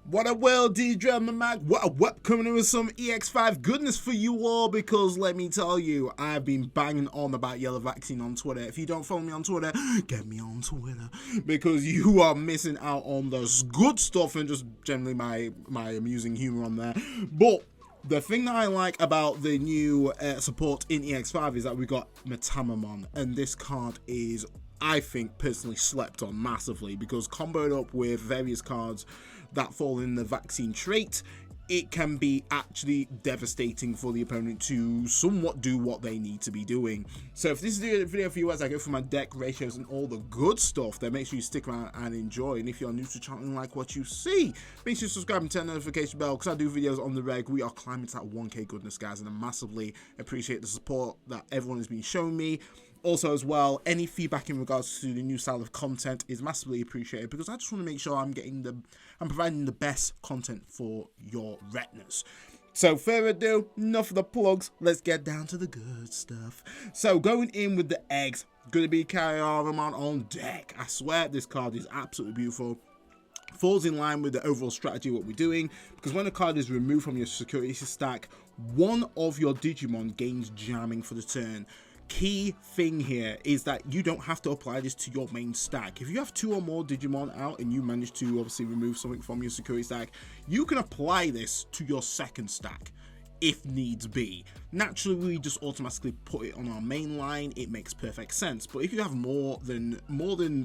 What a world, D-Drama Mag. What coming in with some EX5 goodness for you all, because let me tell you, I've been banging on about Yellow Vaccine on Twitter. If you don't follow me on Twitter, get me on Twitter, because you are missing out on the good stuff and just generally my amusing humor on there. But the thing that I like about the new support in EX5 is that we got Mitamamon, and this card is, I think, personally slept on massively, because comboed up with various cards that fall in the vaccine trait, it can be actually devastating for the opponent to somewhat do what they need to be doing. So if this is the video for you as I go through my deck ratios and all the good stuff, then make sure you stick around and enjoy. And if you're new to the channel and like what you see, make sure you subscribe and turn the notification bell, because I do videos on the reg. We are climbing to that 1k goodness, guys, and I massively appreciate the support that everyone has been showing me. Also, as well, any feedback in regards to the new style of content is massively appreciated, because I just want to make sure I'm providing the best content for your retinas. So, further ado, enough of the plugs. Let's get down to the good stuff. So, going in with the eggs, gonna be Mitamamon on deck. I swear this card is absolutely beautiful. Falls in line with the overall strategy of what we're doing, because when a card is removed from your security stack, one of your Digimon gains jamming for the turn. Key thing here is that you don't have to apply this to your main stack. If you have 2 or more Digimon out and you manage to obviously remove something from your security stack, you can apply this to your second stack if needs be. Naturally, we just automatically put it on our main line. It makes perfect sense. But if you have more than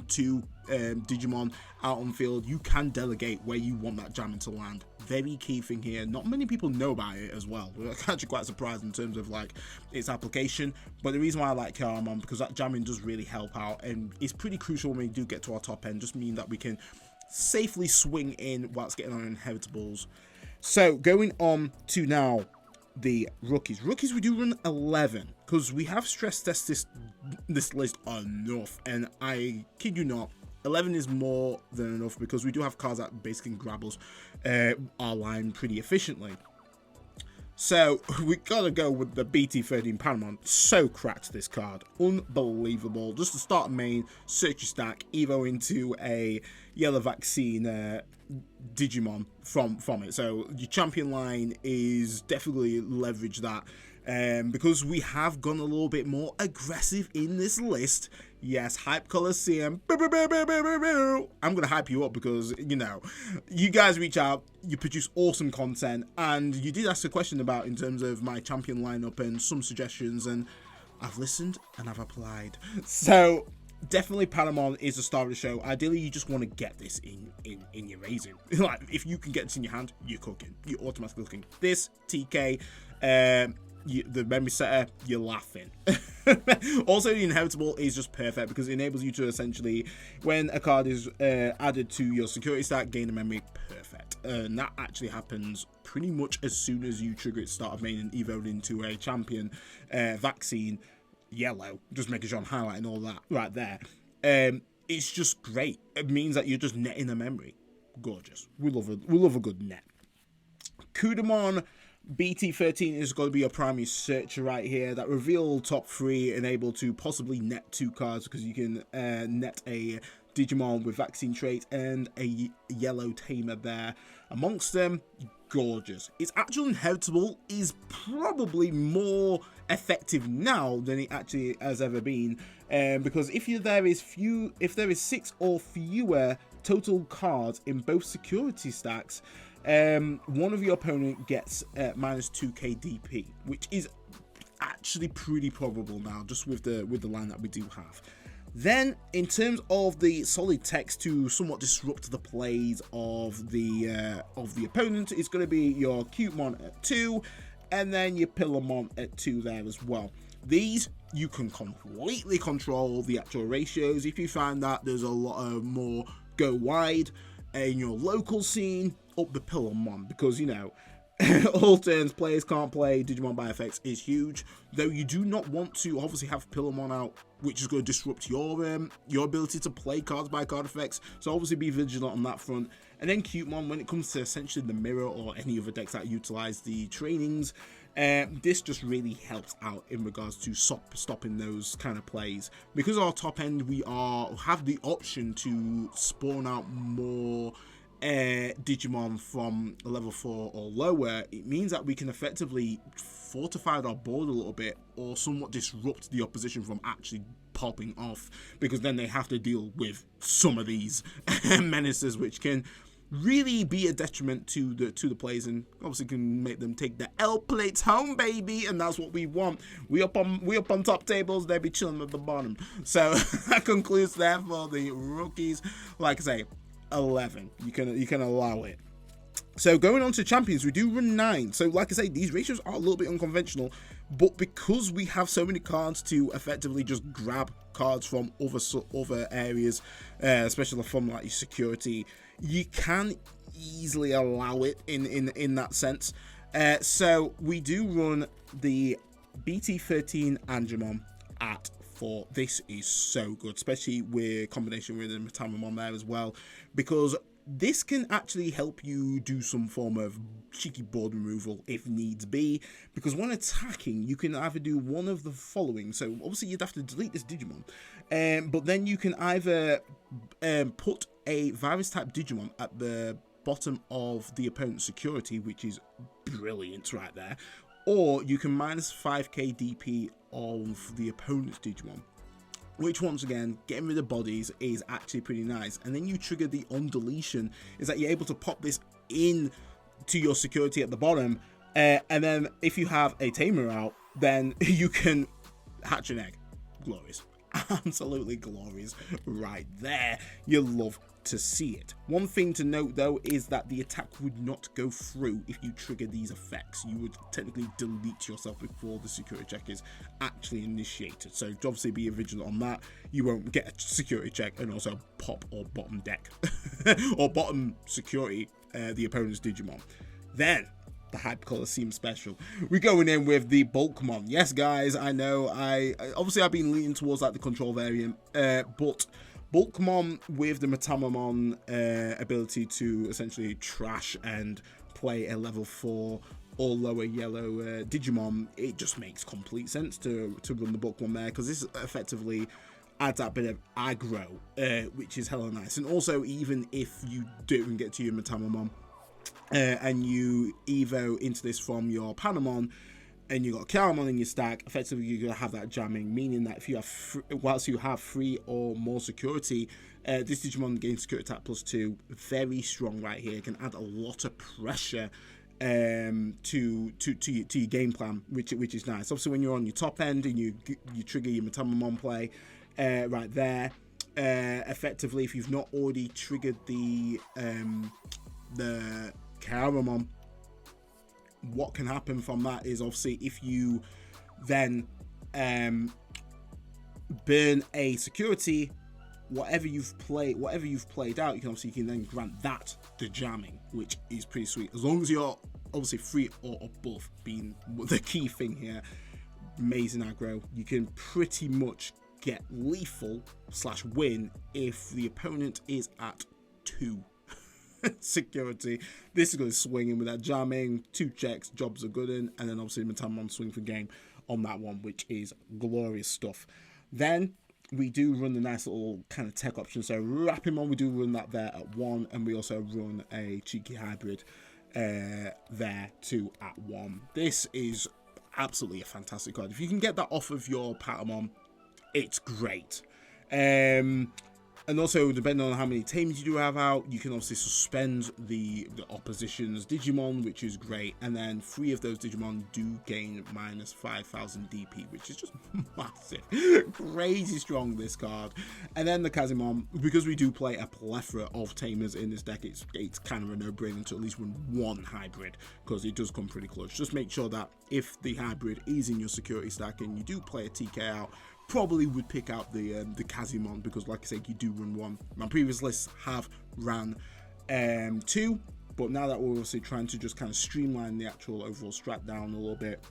2 Digimon out on field, you can delegate where you want that jamming to land. Very key thing here. Not many people know about it as well. We're actually quite surprised in terms of like its application. But the reason why I like Mitamamon, because that jamming does really help out, and it's pretty crucial when we do get to our top end. Just mean that we can safely swing in whilst getting our inheritables. So going on to now the rookies. We do run 11, because we have stress tested this list enough, and I kid you not, 11 is more than enough, because we do have cards that basically grab us our line pretty efficiently. So we gotta go with the BT15 Paramount. So cracked, this card, unbelievable. Just to start main, search your stack, evo into a Yellow Vaccine Digimon from it. So your champion line is definitely leverage that, because we have gone a little bit more aggressive in this list. Yes, Hype Coliseum. I'm gonna hype you up, because you know, you guys reach out, you produce awesome content, and you did ask a question about in terms of my champion lineup and some suggestions, and I've listened and I've applied. So definitely Paramount is the star of the show. Ideally, you just want to get this in your raising. Like, if you can get this in your hand, you're cooking. You're automatically cooking. This TK, the memory setter, you're laughing. Also, the inheritable is just perfect, because it enables you to essentially, when a card is added to your security stack, gain a memory. Perfect. And that actually happens pretty much as soon as you trigger its start of main and evoed into a champion vaccine yellow. Just making sure I'm highlighting all that right there. It's just great. It means that you're just netting a memory. Gorgeous. We love a good net. Kudamon BT13 is going to be your primary searcher right here. That reveal top 3 and able to possibly net 2 cards, because you can net a Digimon with vaccine trait and a yellow tamer there amongst them. Gorgeous. Its actual inheritable is probably more effective now than it actually has ever been, because if there is 6 or fewer total cards in both security stacks, one of your opponent gets minus 2k DP, which is actually pretty probable now, just with the line that we do have. Then, in terms of the solid text to somewhat disrupt the plays of the opponent, it's going to be your Cutemon at 2, and then your Pillarmon at 2 there as well. These, you can completely control the actual ratios. If you find that there's a lot of more go wide in your local scene, up the Pillarmon, because, you know, all turns players can't play Digimon by effects is huge, though you do not want to obviously have Pillarmon out, which is going to disrupt your ability to play cards by card effects, so obviously be vigilant on that front. And then Cutemon, when it comes to essentially the mirror or any other decks that utilize the trainings, this just really helps out in regards to stopping those kind of plays. Because our top end, we have the option to spawn out more Digimon from level 4 or lower, it means that we can effectively fortify our board a little bit or somewhat disrupt the opposition from actually popping off, because then they have to deal with some of these menaces, which can really be a detriment to the players, and obviously can make them take the L plates home, baby, and that's what we want. We up on top tables, they be chilling at the bottom. So that concludes there for the rookies. Like I say, 11. You can allow it. So going on to champions, we do run 9. So like I say, these ratios are a little bit unconventional, but because we have so many cards to effectively just grab cards from other areas, especially from like your security, you can easily allow it in that sense. So we do run the BT15 Angemon at 4. This is so good, especially with combination with the Mitamamon there as well, because this can actually help you do some form of cheeky board removal if needs be, because when attacking you can either do one of the following. So obviously you'd have to delete this Digimon, but then you can either put a virus type Digimon at the bottom of the opponent's security, which is brilliant right there, or you can minus 5k DP of the opponent's Digimon, which once again, getting rid of bodies is actually pretty nice. And then you trigger the on deletion, is that you're able to pop this in to your security at the bottom, and then if you have a tamer out, then you can hatch an egg. Glorious. Absolutely glorious right there. You love to see it. One thing to note though is that the attack would not go through if you trigger these effects. You would technically delete yourself before the security check is actually initiated, so obviously be vigilant on that. You won't get a security check and also pop or bottom deck or bottom security the opponent's Digimon. Then the Hyper Coliseum special, we're going in with the Bulkmon. Yes guys, I know I've been leaning towards like the control variant, but Bulkmon with the Mitamamon ability to essentially trash and play a level 4 or lower yellow Digimon, it just makes complete sense to run the Bulkmon there, because this effectively adds that bit of aggro, which is hella nice. And also, even if you don't get to your Mitamamon and you evo into this from your Panamon, and you got Karamon in your stack, effectively you're going to have that jamming, meaning that if you have, whilst you have 3 or more security, this Digimon gains security attack +2, very strong right here, can add a lot of pressure to your game plan, which is nice. Obviously when you're on your top end and you trigger your Mitamamon play right there, effectively if you've not already triggered the Karamon, what can happen from that is obviously if you then burn a security, whatever you've played out, you can then grant that the jamming, which is pretty sweet, as long as you're obviously 3 or above being the key thing here. Amazing aggro. You can pretty much get lethal / win if the opponent is at 2 security. This is going to swing in with that jamming, 2 checks, jobs are good in, and then obviously Mitamamon swing for game on that one, which is glorious stuff. Then we do run the nice little kind of tech option, so Rapimon, we do run that there at 1, and we also run a cheeky hybrid there too at 1. This is absolutely a fantastic card. If you can get that off of your Patamon, it's great. And also, depending on how many Tamers you do have out, you can obviously suspend the opposition's Digimon, which is great. And then 3 of those Digimon do gain minus 5,000 DP, which is just massive. Crazy strong, this card. And then the Kazimon, because we do play a plethora of Tamers in this deck, it's kind of a no-brainer to at least run 1 hybrid, because it does come pretty close. Just make sure that if the hybrid is in your security stack and you do play a TK out, probably would pick out the Kazimon, because like I said, you do run 1. My previous lists have ran 2, but now that we're obviously trying to just kind of streamline the actual overall strat down a little bit,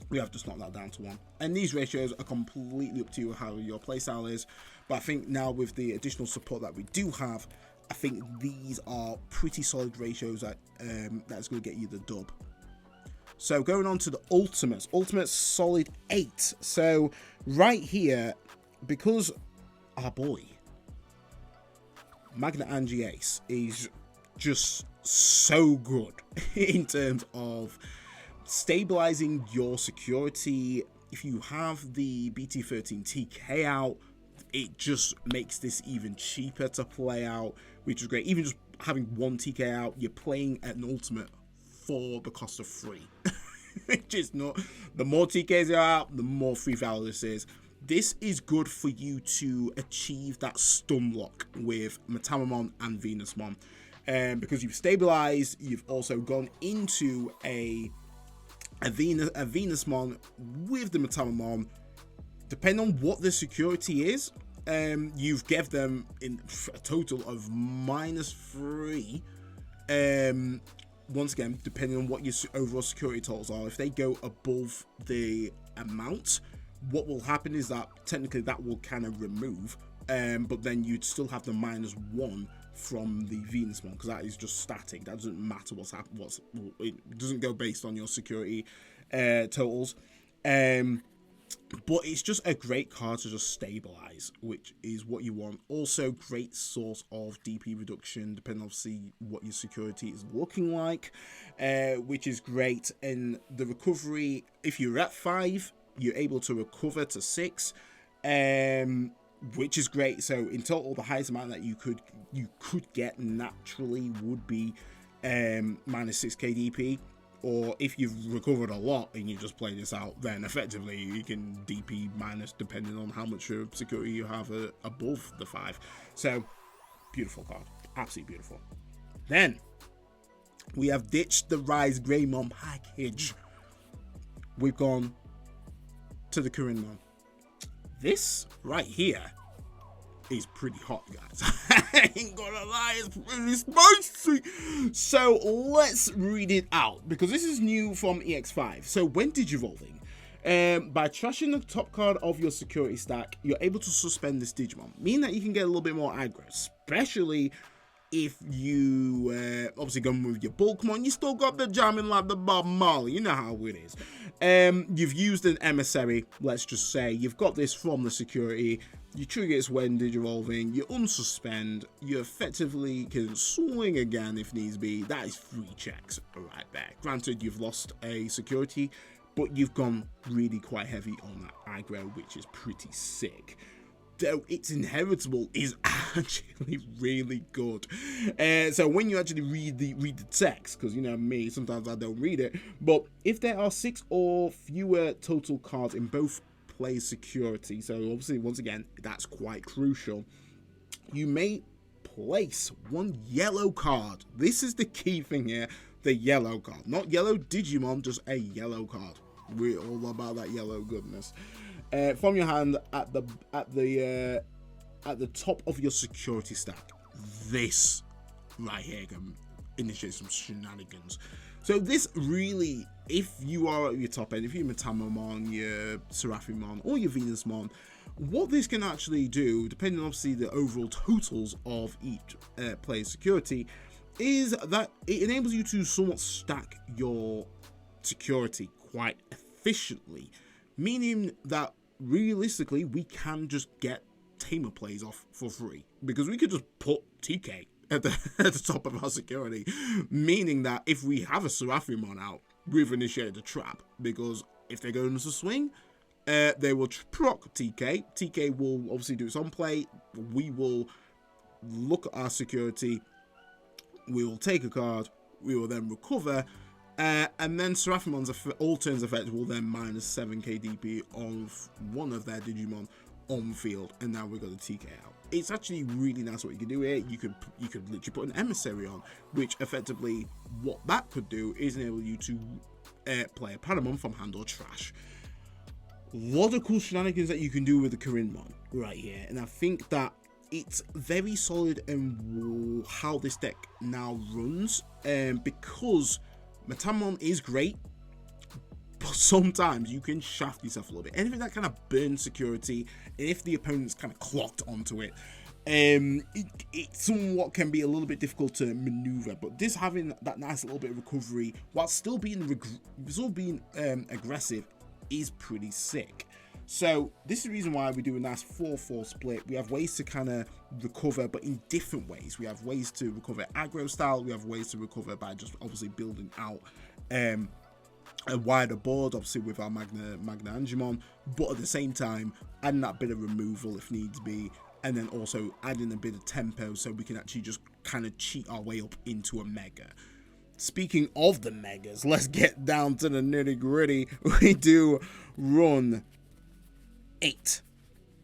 we have just knocked that down to 1. And these ratios are completely up to you how your playstyle is, but I think now with the additional support that we do have, I think these are pretty solid ratios that that's going to get you the dub. So going on to the Ultimates. Ultimates solid 8. So right here, because our boy Magna Angiace is just so good in terms of stabilizing your security. If you have the BT13 TK out, it just makes this even cheaper to play out, which is great. Even just having one TK out, you're playing an ultimate for the cost of 3. Which is not, the more TKs are out, the more free value this is. This is good for you to achieve that stun lock with Mitamamon and Venusmon. Because you've stabilized, you've also gone into a Venusmon with the Mitamamon. Depending on what the security is, you've gave them in a total of -3. Once again, depending on what your overall security totals are, if they go above the amount, what will happen is that technically that will kind of remove, but then you'd still have the -1 from the Venusmon, because that is just static. That doesn't matter what's happening. It doesn't go based on your security totals. But it's just a great card to just stabilize, which is what you want. Also, great source of DP reduction, depending obviously what your security is looking like, which is great. And the recovery, if you're at 5, you're able to recover to 6, which is great. So in total, the highest amount that you could get naturally would be -6 KDP. Or if you've recovered a lot and you just play this out, then effectively you can DP minus depending on how much security you have above the 5. So, beautiful card. Absolutely beautiful. Then, we have ditched the Rise Greymon package. We've gone to the Kurinmon. This right here is pretty hot, guys. I ain't gonna lie, it's pretty spicy. So let's read it out, because this is new from EX5. So when digivolving, by trashing the top card of your security stack, you're able to suspend this Digimon, meaning that you can get a little bit more aggro, especially if you obviously going with your Bulkmon. You still got the jamming like the Bob Marley, you know how it is. You've used an emissary, let's just say. You've got this from the security. You trigger it when digivolving, you unsuspend, you effectively can swing again if needs be. That is 3 checks right there. Granted, you've lost a security, but you've gone really quite heavy on that aggro, which is pretty sick. Though its inheritable is actually really good. So when you actually read the text, because you know me, sometimes I don't read it, but if there are 6 or fewer total cards in both play security, so obviously once again that's quite crucial, you may place 1 yellow card. This is the key thing here, the yellow card, not yellow Digimon, just a yellow card. We're all about that yellow goodness. From your hand at the top of your security stack. This right here can initiate some shenanigans. So this really, if you are at your top end, if you're Mitamamon, your Seraphimon, or your Venusmon, what this can actually do, depending on obviously the overall totals of each player's security, is that it enables you to somewhat stack your security quite efficiently, meaning that realistically we can just get Tamer plays off for free, because we could just put TK at the top of our security, meaning that if we have a Seraphimon out, we've initiated a trap, because if they're going to swing, they will proc TK. TK will obviously do its own play. We will look at our security, we will take a card, we will then recover, and then Seraphimon's all turns effect will then -7 KDP of one of their Digimon on field, and now we've got the TK out. It's actually really nice what you can do here. You could literally put an emissary on, which effectively what that could do is enable you to play a Paramon from hand or trash. A lot of cool shenanigans that you can do with the Kurinmon right here, and I think that it's very solid in how this deck now runs, because Mitamamon is great, but sometimes you can shaft yourself a little bit. Anything that kind of burns security, and if the opponent's kind of clocked onto it, it somewhat can be a little bit difficult to maneuver. But this having that nice little bit of recovery while still being aggressive is pretty sick. So this is the reason why we do a nice 4-4 split. We have ways to kind of recover, but in different ways. We have ways to recover aggro style. We have ways to recover by just obviously building out a wider board, obviously with our Magna Angemon, but at the same time adding that bit of removal if needs be, and then also adding a bit of tempo so we can actually just kind of cheat our way up into a mega. Speaking of the megas, let's get down to the nitty gritty. We do run 8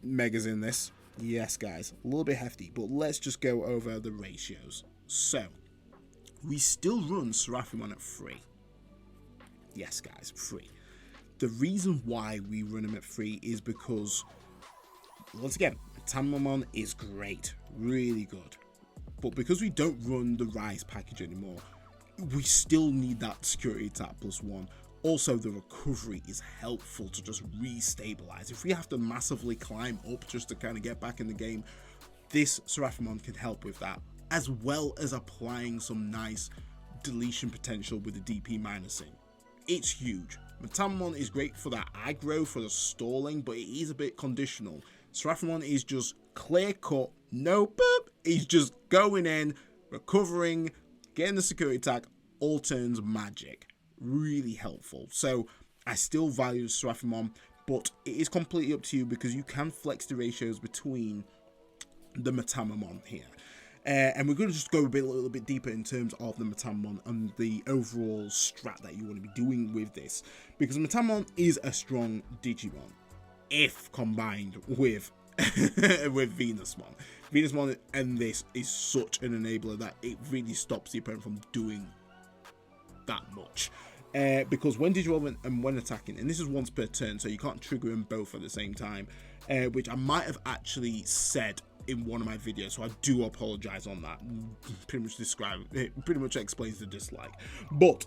megas in this. Yes, guys, a little bit hefty, but let's just go over the ratios. So we still run Seraphimon at 3. Yes, guys, 3. The reason why we run him at 3 is because, once again, Mitamamon is great, really good. But because we don't run the Rise package anymore, we still need that security attack +1. Also, the recovery is helpful to just re-stabilize. If we have to massively climb up just to kind of get back in the game, this Seraphimon can help with that, as well as applying some nice deletion potential with the DP minusing. It's huge. Mitamamon is great for that aggro, for the stalling, but it is a bit conditional. Seraphimon is just clear cut, no boop. He's just going in, recovering, getting the security attack, all turns magic. Really helpful. So I still value Seraphimon, but it is completely up to you because you can flex the ratios between the Mitamamon here. And we're going to just go a little bit deeper in terms of the Mitamamon and the overall strat that you want to be doing with this, because Mitamamon is a strong Digimon if combined with with Venusmon. Venusmon and this is such an enabler that it really stops the opponent from doing that much. Because when Digivolving and when attacking, and this is once per turn, so you can't trigger them both at the same time, which I might have actually said in one of my videos, so I do apologize on that. Pretty much explains the dislike. But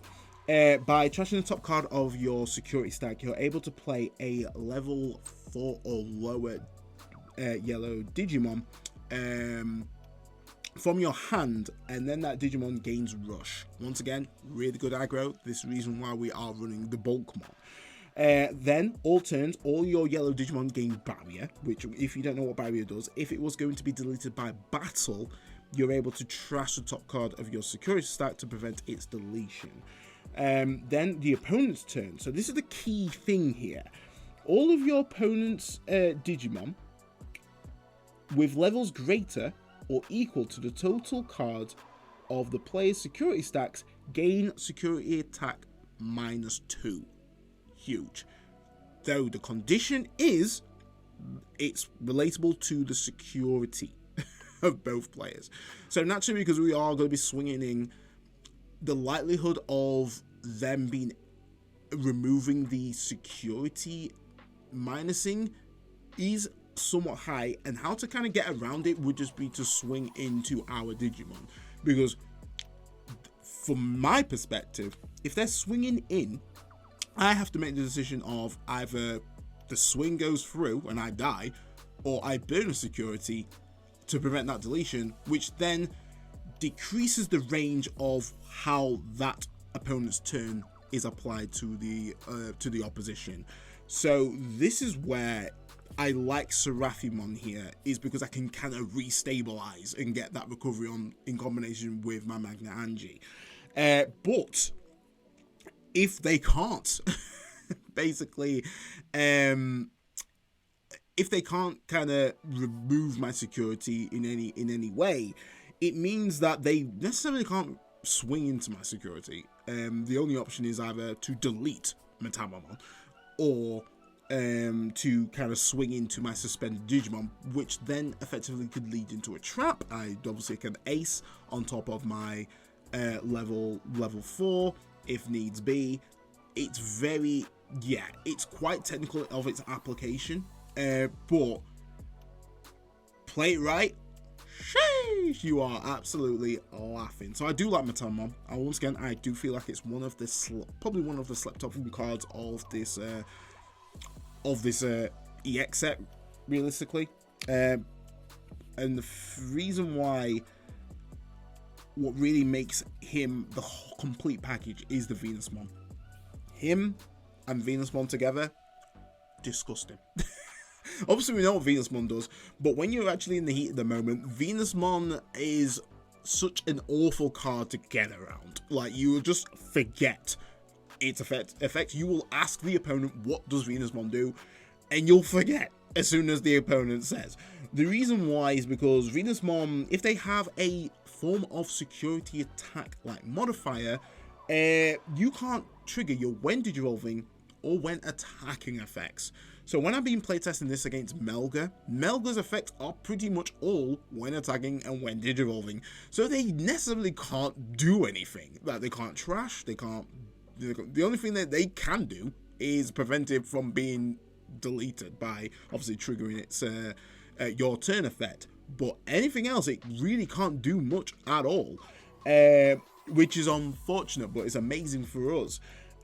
by trashing the top card of your security stack, you're able to play a level 4 or lower yellow Digimon from your hand, and then that Digimon gains rush. Once again, really good aggro. This is the reason why we are running the Bulkmon. Then, all turns, all your yellow Digimon gain barrier, which, if you don't know what barrier does, if it was going to be deleted by battle, you're able to trash the top card of your security stack to prevent its deletion. Then, the opponent's turn. So this is the key thing here. All of your opponent's Digimon, with levels greater or equal to the total cards of the player's security stacks, gain security attack -2. Huge. Though the condition is it's relatable to the security of both players. So naturally, because we are going to be swinging in, the likelihood of them removing the security minusing is somewhat high, and how to kind of get around it would just be to swing into our Digimon, because from my perspective, if they're swinging in, I have to make the decision of either the swing goes through and I die, or I burn a security to prevent that deletion, which then decreases the range of how that opponent's turn is applied to the opposition. So this is where I like Seraphimon here, is because I can kind of restabilize and get that recovery on in combination with my Magna Angie. But if they can't, basically, if they can't kind of remove my security in any way, it means that they necessarily can't swing into my security. The only option is either to delete Mitamamon or to kind of swing into my suspended Digimon, which then effectively could lead into a trap. I obviously can ace on top of my level 4 if needs be. It's very, it's quite technical of its application, but play it right, sheesh, you are absolutely laughing. So I do like Mitamamon. Once again, I do feel like it's one of the probably one of the slept off cards of this EX set, realistically. And the reason why, what really makes him the whole complete package is the Venusmon. Him and Venusmon together, disgusting. Obviously, we know what Venusmon does, but when you're actually in the heat of the moment, Venusmon is such an awful card to get around. Like, you will just forget its effects. You will ask the opponent, what does Venusmon do? And you'll forget as soon as the opponent says. The reason why is because Venusmon, if they have a form of security attack like modifier, you can't trigger your when digivolving or when attacking effects. So when I've been playtesting this against Melga, Melga's effects are pretty much all when attacking and when digivolving. So they necessarily can't do anything. Like, they can't trash, they can't... The only thing that they can do is prevent it from being deleted by obviously triggering its your turn effect. But anything else, it really can't do much at all. Which is unfortunate, but it's amazing for us.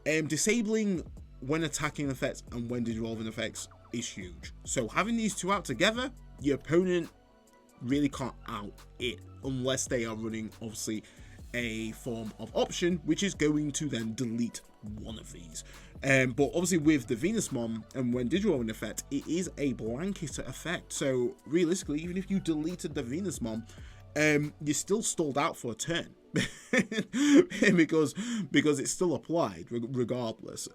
Disabling when attacking effects and when digivolving effects is huge. So having these two out together, your opponent really can't out it unless they are running obviously a form of option, which is going to then delete one of these. But obviously with the Venusmon and when digivolving effect, it is a blanket effect. So realistically, even if you deleted the Venusmon, you're still stalled out for a turn. because it's still applied regardless.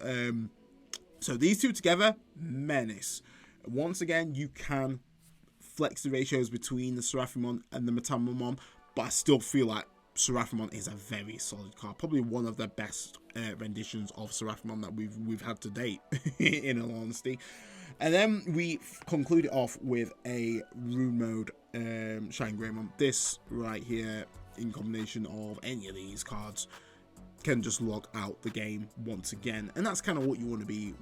So these two together, menace. Once again, you can flex the ratios between the Seraphimon and the Mitamamon, but I still feel like Seraphimon is a very solid card, probably one of the best renditions of Seraphimon that we've had to date, in all honesty. And then we conclude it off with a rune mode Shine Greymon. This right here, in combination of any of these cards, can just log out the game once again, and that's kind of what you want to be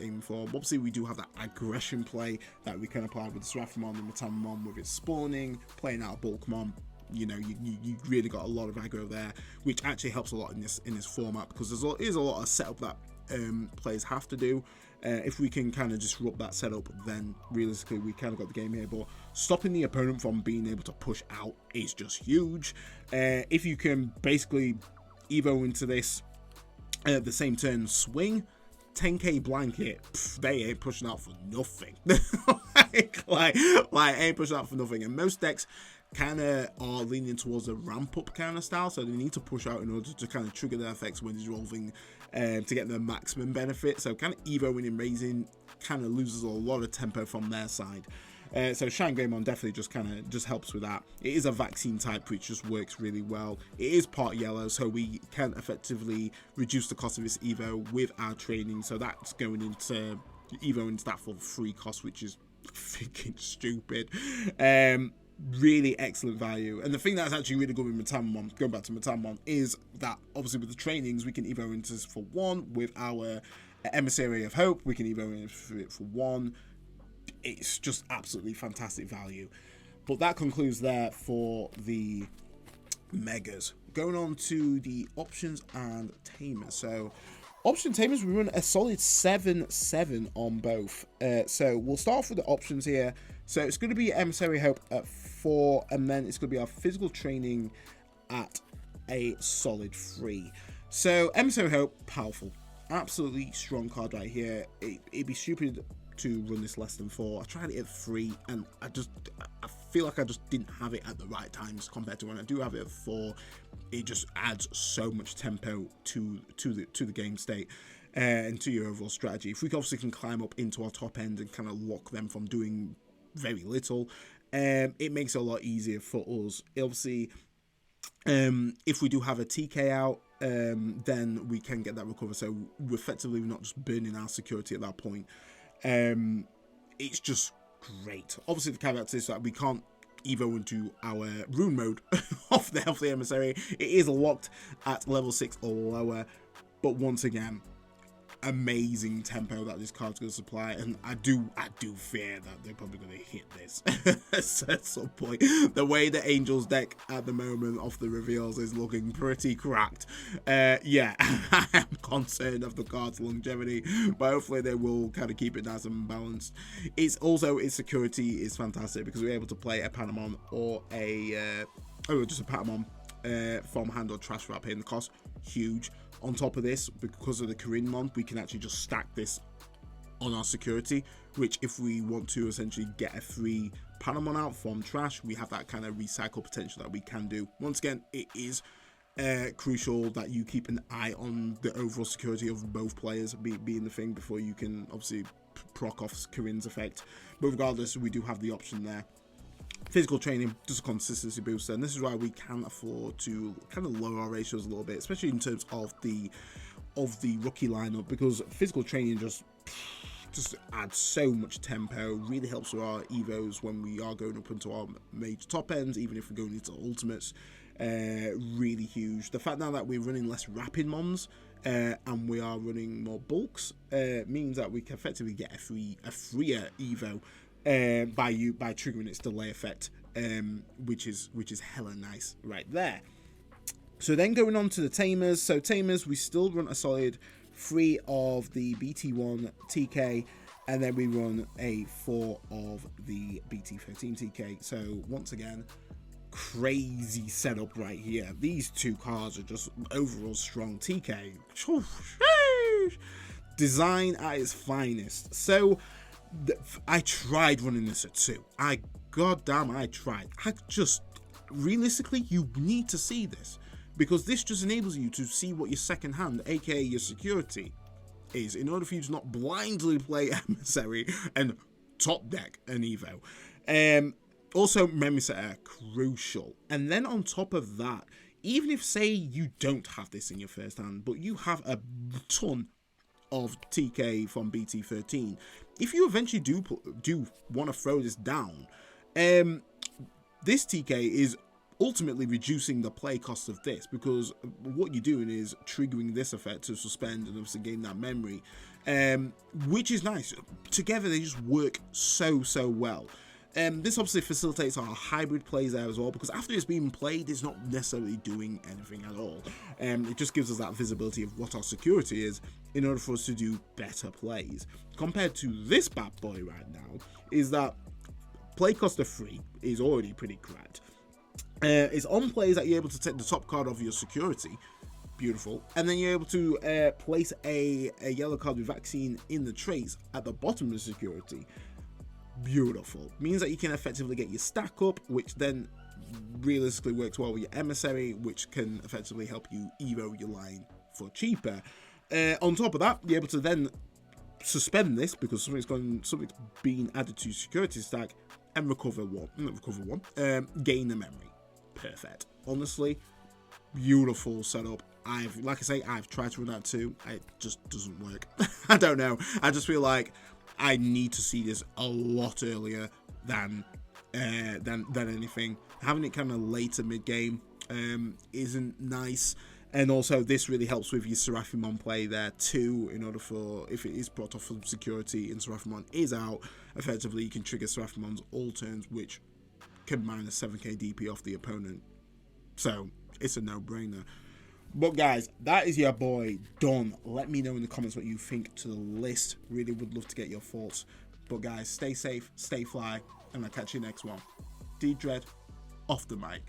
aiming for. Obviously, we do have that aggression play that we can apply with the Seraphimon and Mitamamon with its spawning, playing out Bulkmon. You know, you really got a lot of aggro there, which actually helps a lot in this format, because there's a lot of setup that players have to do. If we can kind of disrupt that setup, then realistically we kind of got the game here. But stopping the opponent from being able to push out is just huge. If you can basically evo into this the same turn swing, 10k blanket, they ain't pushing out for nothing. like ain't pushing out for nothing. And most decks kind of are leaning towards a ramp up kind of style, so they need to push out in order to kind of trigger their effects when dissolving to get the maximum benefit. So kind of evoing and raising kind of loses a lot of tempo from their side. So Shine Greymon definitely just helps with that. It is a vaccine type, which just works really well. It is part yellow, so we can effectively reduce the cost of this evo with our training. So that's going into evo into that for free cost, which is freaking stupid. Really excellent value. And the thing that's actually really good with Mitamamon, going back to Mitamamon, is that obviously with the trainings we can evo into this for 1 with our Emissary of Hope. We can evo into it for 1. It's just absolutely fantastic value. But that concludes there for the megas. Going on to the options and tamers. So option tamers, we run a solid 7-7 on both. So we'll start off with the options here. So it's going to be Emissary Hope at 4, and then it's going to be our physical training at a solid 3. So Emissary Hope, powerful, absolutely strong card right here. It'd be stupid to run this less than 4. I tried it at 3, and I feel like I just didn't have it at the right times compared to when I do have it at 4. It just adds so much tempo to the game state and to your overall strategy. If we obviously can climb up into our top end and kind of lock them from doing very little, it makes it a lot easier for us. Obviously, if we do have a TK out, then we can get that recover, so we're effectively not just burning our security at that point. It's just great. Obviously, the caveat is that we can't evo into our rune mode of the Emissary. It is locked at level 6 or lower, but once again, amazing tempo that this card's going to supply, and I do fear that they're probably going to hit this at some point. The way the Angels deck at the moment off the reveals is looking pretty cracked. Yeah, I am concerned of the card's longevity, but hopefully they will kind of keep it nice and balanced. It's also, its security is fantastic because we're able to play a Patamon or just a Patamon from hand or trash without paying the cost. Huge. On top of this, because of the Korean mon, we can actually just stack this on our security, which if we want to essentially get a free Mitamamon out from trash, we have that kind of recycle potential that we can do. Once again, it is crucial that you keep an eye on the overall security of both players being the thing before you can obviously proc off Corinne's effect. But regardless, we do have the option there. Physical training, just a consistency booster, and this is why we can afford to kind of lower our ratios a little bit, especially in terms of the rookie lineup, because physical training just adds so much tempo, really helps with our evos when we are going up into our major top ends, even if we're going into ultimates. Really huge. The fact now that we're running less rapid mons and we are running more bulks means that we can effectively get a freer evo by triggering its delay effect, which is hella nice right there. So then going on to the Tamers. So Tamers, we still run a solid 3 of the BT1 TK, and then we run a 4 of the BT15 TK. So once again, crazy setup right here. These two cards are just overall strong. TK, design at its finest. So I tried running this at 2. I tried. Realistically, you need to see this, because this just enables you to see what your second hand, aka your security, is, in order for you to not blindly play Emissary and top deck an Evo. Also, memory setter, crucial. And then on top of that, even if, say, you don't have this in your first hand, but you have a ton of TK from BT13, if you eventually do want to throw this down, this TK is ultimately reducing the play cost of this, because what you're doing is triggering this effect to suspend and obviously gain that memory, which is nice. Together they just work so well. This obviously facilitates our hybrid plays there as well, because after it's being played, it's not necessarily doing anything at all. It just gives us that visibility of what our security is in order for us to do better plays. Compared to this bad boy right now, is that play cost of 3 is already pretty crap. It's on plays that you're able to take the top card of your security. Beautiful. And then you're able to place a yellow card with vaccine in the traits at the bottom of the security. Beautiful. Means that you can effectively get your stack up, which then realistically works well with your emissary, which can effectively help you evo your line for cheaper. On top of that, you're able to then suspend this, because something's being added to your security stack, and gain the memory. Perfect. Honestly, beautiful setup. Like I say, I've tried to run that too. It just doesn't work. I don't know. I just feel like I need to see this a lot earlier than anything. Having it kind of later mid game isn't nice. And also, this really helps with your Seraphimon play there too, in order for, if it is brought off from security and Seraphimon is out, effectively you can trigger Seraphimon's all turns, which can minus 7k DP off the opponent. So, it's a no-brainer. But guys, that is your boy done. Let me know in the comments what you think to the list. Really would love to get your thoughts. But guys, stay safe, stay fly, and I'll catch you next one. D-Dread, off the mic.